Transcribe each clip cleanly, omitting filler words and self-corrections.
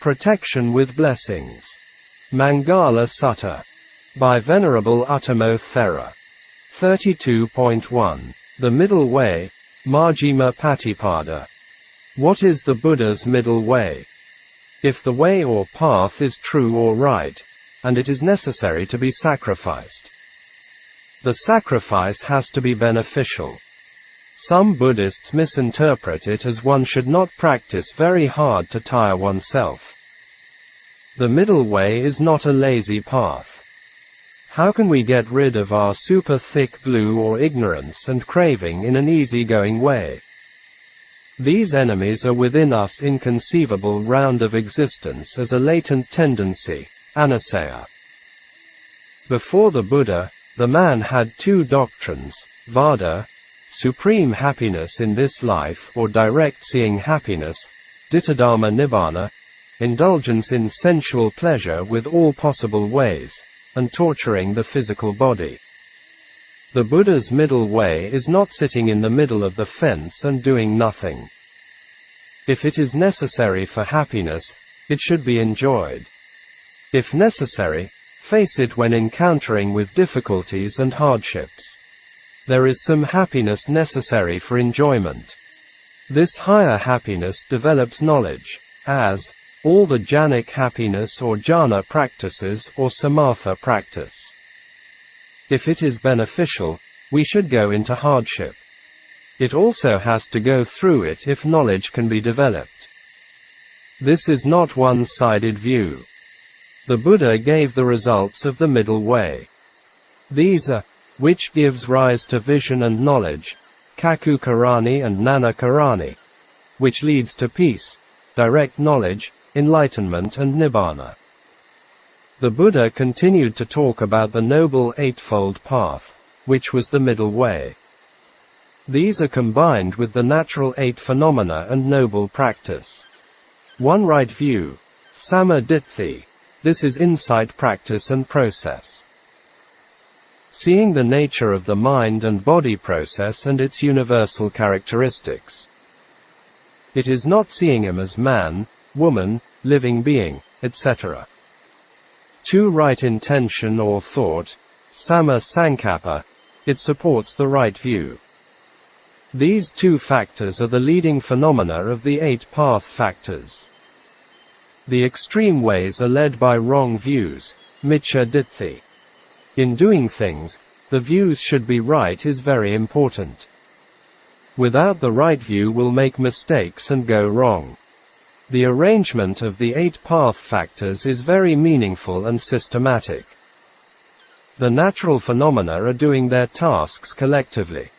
Protection with Blessings. Maṅgala Sutta. By Venerable Uttamo Thera. 32.1. The Middle Way, Majjhimā Patipadā. What is the Buddha's middle way? If the way or path is true or right, and it is necessary to be sacrificed, the sacrifice has to be beneficial. Some Buddhists misinterpret it as one should not practice very hard to tire oneself. The middle way is not a lazy path. How can we get rid of our super thick glue or ignorance and craving in an easygoing way? These enemies are within us, inconceivable round of existence as a latent tendency, anusaya. Before the Buddha, the man had two doctrines, vada, supreme happiness in this life or direct seeing happiness, dittadhamma nibbana, indulgence in sensual pleasure with all possible ways, and torturing the physical body. The Buddha's middle way is not sitting in the middle of the fence and doing nothing. If it is necessary for happiness, it should be enjoyed. If necessary, face it when encountering with difficulties and hardships. There is some happiness necessary for enjoyment. This higher happiness develops knowledge, as all the jhanic happiness or jhana practices or samatha practice. If it is beneficial, we should go into hardship. It also has to go through it if knowledge can be developed. This is not one-sided view. The Buddha gave the results of the middle way. These are, which gives rise to vision and knowledge, kakukarani and nanakarani, which leads to peace, direct knowledge, enlightenment and nibbana. The Buddha continued to talk about the Noble Eightfold Path, which was the middle way. These are combined with the natural eight phenomena and noble practice. One right view, Samāpatti. This is insight practice and process. Seeing the nature of the mind and body process and its universal characteristics. It is not seeing him as man, woman, living being, etc. 2. Right intention or thought, Samma Sankappa. It supports the right view. These two factors are the leading phenomena of the 8 path factors. The extreme ways are led by wrong views, miccha ditthi. In doing things, the views should be right is very important. Without the right view we'll make mistakes and go wrong. The arrangement of the 8 path factors is very meaningful and systematic. The natural phenomena are doing their tasks collectively.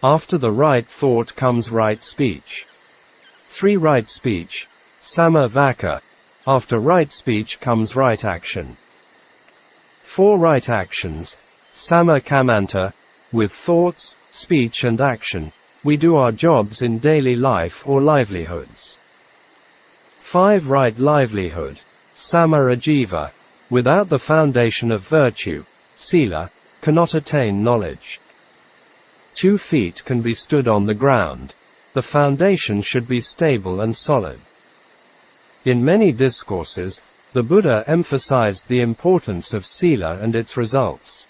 After the right thought comes right speech. 3. Right speech, Samma Vaka. After right speech comes right action. 4. Right actions, Samma Kammanta. With thoughts, speech and action, we do our jobs in daily life or livelihoods. 5. Right livelihood, Samma Ajiva. Without the foundation of virtue, sila, cannot attain knowledge. 2 feet can be stood on the ground. The foundation should be stable and solid. In many discourses, the Buddha emphasized the importance of sila and its results.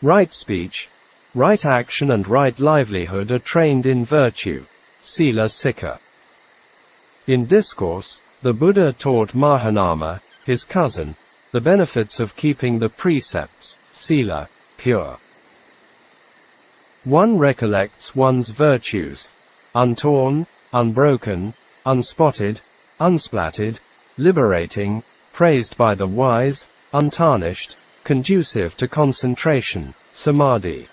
Right speech, right action and right livelihood are trained in virtue, sila sikha. In discourse, the Buddha taught Mahanama, his cousin, the benefits of keeping the precepts, sila, pure. One recollects one's virtues, untorn, unbroken, unspotted, unsplatted, liberating, praised by the wise, untarnished, conducive to concentration, samadhi.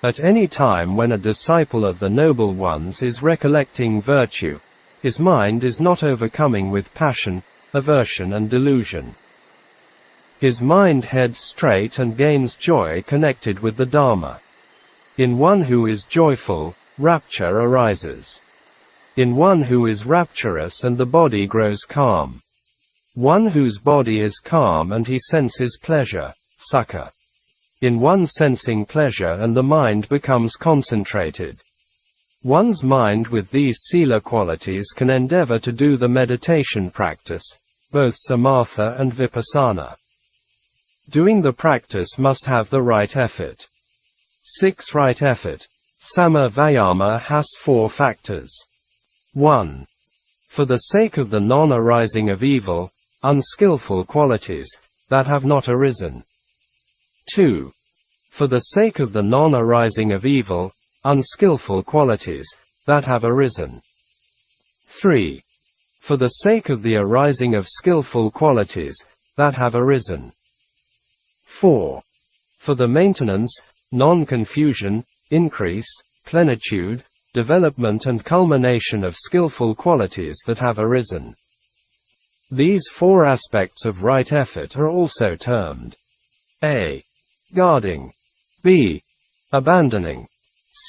At any time when a disciple of the noble ones is recollecting virtue, his mind is not overcoming with passion, aversion and delusion. His mind heads straight and gains joy connected with the Dharma. In one who is joyful, rapture arises. In one who is rapturous and the body grows calm. One whose body is calm and he senses pleasure, sukha. In one sensing pleasure and the mind becomes concentrated. One's mind with these sila qualities can endeavor to do the meditation practice, both samatha and vipassana. Doing the practice must have the right effort. 6. Right effort. Sama Vayama has 4 factors. 1. For the sake of the non-arising of evil, unskillful qualities, that have not arisen. 2. For the sake of the non-arising of evil, unskillful qualities, that have arisen. 3. For the sake of the arising of skillful qualities, that have arisen. 4. For the maintenance, non-confusion, increase, plenitude, development and culmination of skillful qualities that have arisen. These 4 aspects of right effort are also termed A. Guarding, B. Abandoning,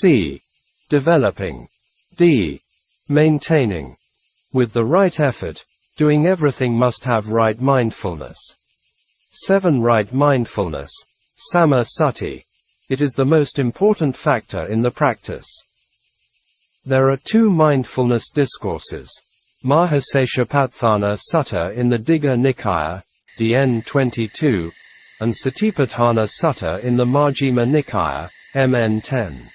C. Developing, D. Maintaining. With the right effort, doing everything must have right mindfulness. 7. Right mindfulness. Samāpatti. It is the most important factor in the practice. There are 2 mindfulness discourses. Mahasasyapatthana Sutta in the Digha Nikaya, DN 22, and Satipatthana Sutta in the Majjhimā Nikaya, MN 10.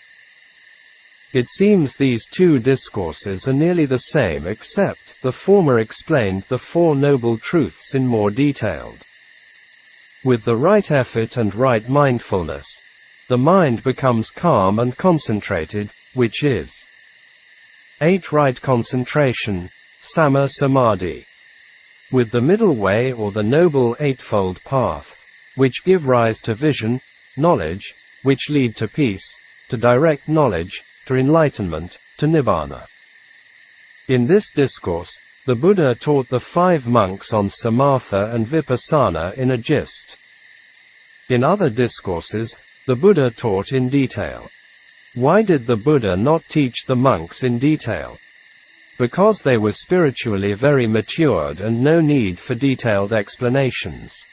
It seems these 2 discourses are nearly the same, except the former explained the 4 Noble Truths in more detail. With the right effort and right mindfulness, the mind becomes calm and concentrated, which is 8. Right concentration, Samma Samadhi. With the middle way or the Noble Eightfold Path, which give rise to vision, knowledge, which lead to peace, to direct knowledge, to enlightenment, to Nibbana. In this discourse, the Buddha taught the 5 monks on Samatha and Vipassana in a gist. In other discourses, the Buddha taught in detail. Why did the Buddha not teach the monks in detail? Because they were spiritually very matured and no need for detailed explanations.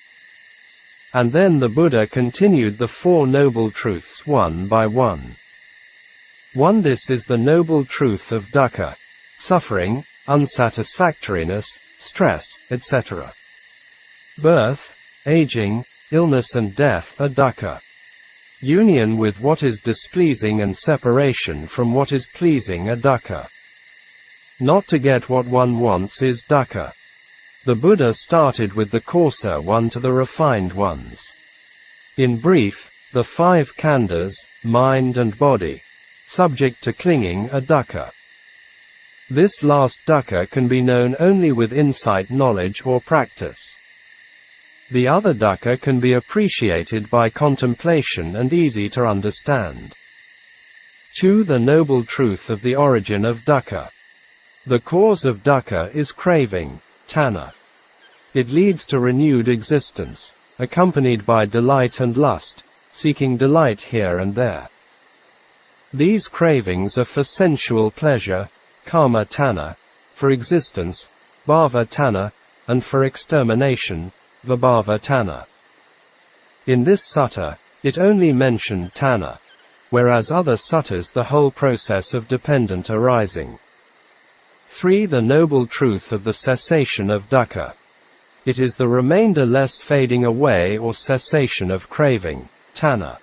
And then the Buddha continued the 4 Noble Truths one by one. 1. This is the noble truth of dukkha, suffering, unsatisfactoriness, stress, etc. Birth, aging, illness and death are dukkha. Union with what is displeasing and separation from what is pleasing are dukkha. Not to get what one wants is dukkha. The Buddha started with the coarser one to the refined ones. In brief, the 5 khandhas, mind and body, subject to clinging are dukkha. This last dukkha can be known only with insight, knowledge or practice. The other dukkha can be appreciated by contemplation and easy to understand. 2. The noble truth of the origin of dukkha. The cause of dukkha is craving, tanha. It leads to renewed existence, accompanied by delight and lust, seeking delight here and there. These cravings are for sensual pleasure, kama tanha, for existence, bhava tanha, and for extermination, vibhava tanha. In this sutta, it only mentioned tanha, whereas other suttas the whole process of dependent arising. 3. The noble truth of the cessation of dukkha. It is the remainder-less fading away or cessation of craving, tanha.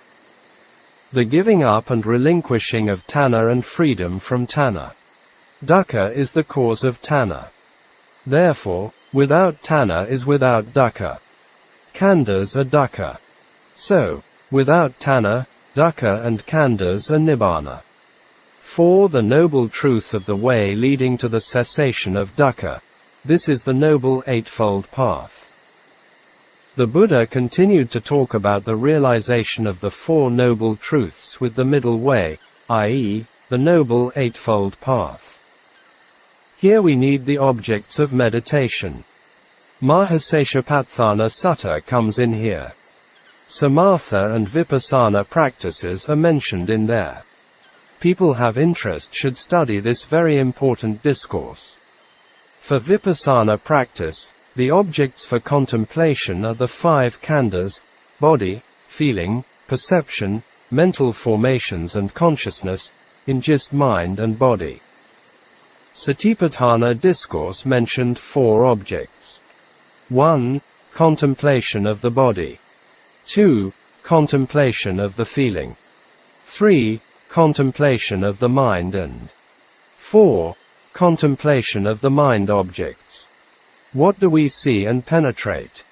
The giving up and relinquishing of tanha and freedom from tanha. Dukkha is the cause of tanha. Therefore, without tanha is without dukkha. Khandhas are dukkha. So, without tanha, dukkha and khandhas are nibbana. 4. The noble truth of the way leading to the cessation of dukkha. This is the Noble Eightfold Path. The Buddha continued to talk about the realization of the 4 Noble Truths with the middle way, i.e., the Noble Eightfold Path. Here we need the objects of meditation. Mahasasyapatthana Sutta comes in here. Samatha and Vipassana practices are mentioned in there. People have interest should study this very important discourse. For Vipassana practice, the objects for contemplation are the 5 khandhas, body, feeling, perception, mental formations and consciousness, in just mind and body. Satipatthana discourse mentioned 4 objects. 1. Contemplation of the body. 2. Contemplation of the feeling. 3. Contemplation of the mind, and 4. Contemplation of the mind objects. What do we see and penetrate?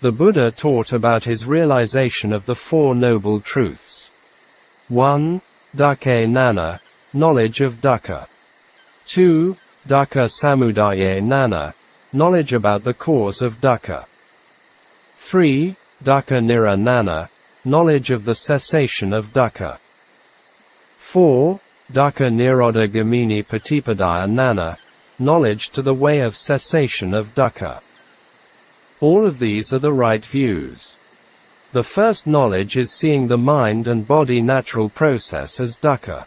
The Buddha taught about his realization of the 4 noble truths. 1. Dukkha nana, knowledge of dukkha. 2. Dukkha samudaya nana, knowledge about the cause of dukkha. 3. Dukkha niranana, knowledge of the cessation of dukkha. 4. Dukkha nirodha gamini patipadā nana, knowledge to the way of cessation of dukkha. All of these are the right views. The first knowledge is seeing the mind and body natural process as dukkha.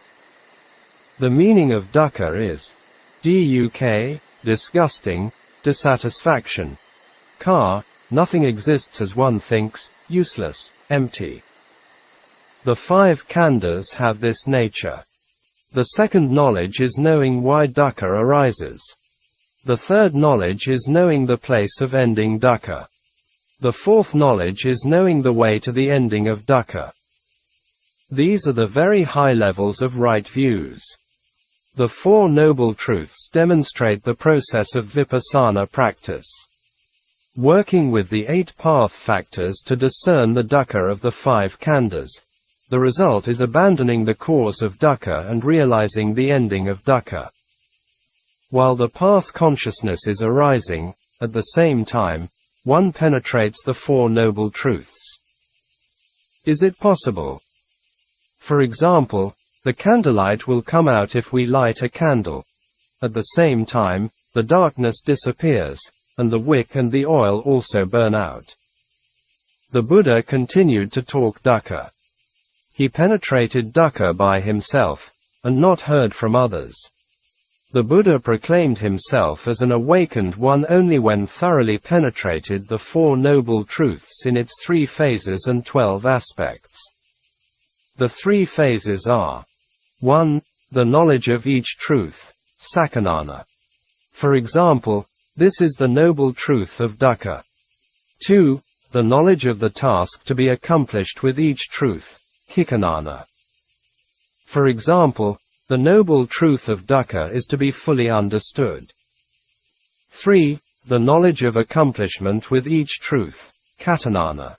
The meaning of dukkha is duk, disgusting, dissatisfaction. Ka, nothing exists as one thinks, useless, empty. The 5 khandhas have this nature. The second knowledge is knowing why dukkha arises. The third knowledge is knowing the place of ending dukkha. The fourth knowledge is knowing the way to the ending of dukkha. These are the very high levels of right views. The 4 noble truths demonstrate the process of vipassana practice. Working with the 8 path factors to discern the dukkha of the 5 khandhas, the result is abandoning the cause of dukkha and realizing the ending of dukkha. While the path consciousness is arising, at the same time, one penetrates the 4 noble truths. Is it possible? For example, the candlelight will come out if we light a candle. At the same time, the darkness disappears, and the wick and the oil also burn out. The Buddha continued to talk dukkha. He penetrated dukkha by himself, and not heard from others. The Buddha proclaimed himself as an awakened one only when thoroughly penetrated the 4 noble truths in its 3 phases and 12 aspects. The 3 phases are: 1. The knowledge of each truth, sakkanana. For example, this is the noble truth of dukkha. 2. The knowledge of the task to be accomplished with each truth, kikkanana. For example, the noble truth of dukkha is to be fully understood. 3. The knowledge of accomplishment with each truth, katanana.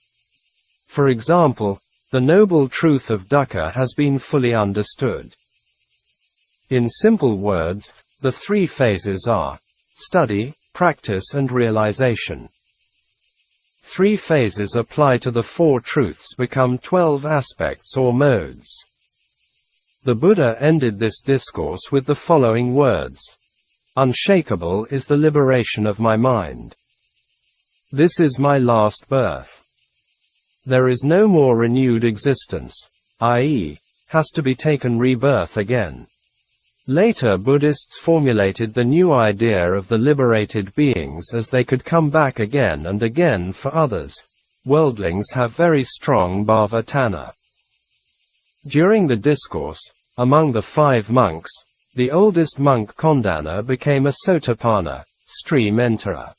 For example, the noble truth of dukkha has been fully understood. In simple words, the 3 phases are study, practice and realization. 3 phases apply to the 4 truths become 12 aspects or modes. The Buddha ended this discourse with the following words: "Unshakable is the liberation of my mind. This is my last birth. There is no more renewed existence, i.e., has to be taken rebirth again." Later Buddhists formulated the new idea of the liberated beings as they could come back again and again for others. Worldlings have very strong bhava-tanha. During the discourse, among the 5 monks, the oldest monk Kondana became a Sotapanna, stream enterer.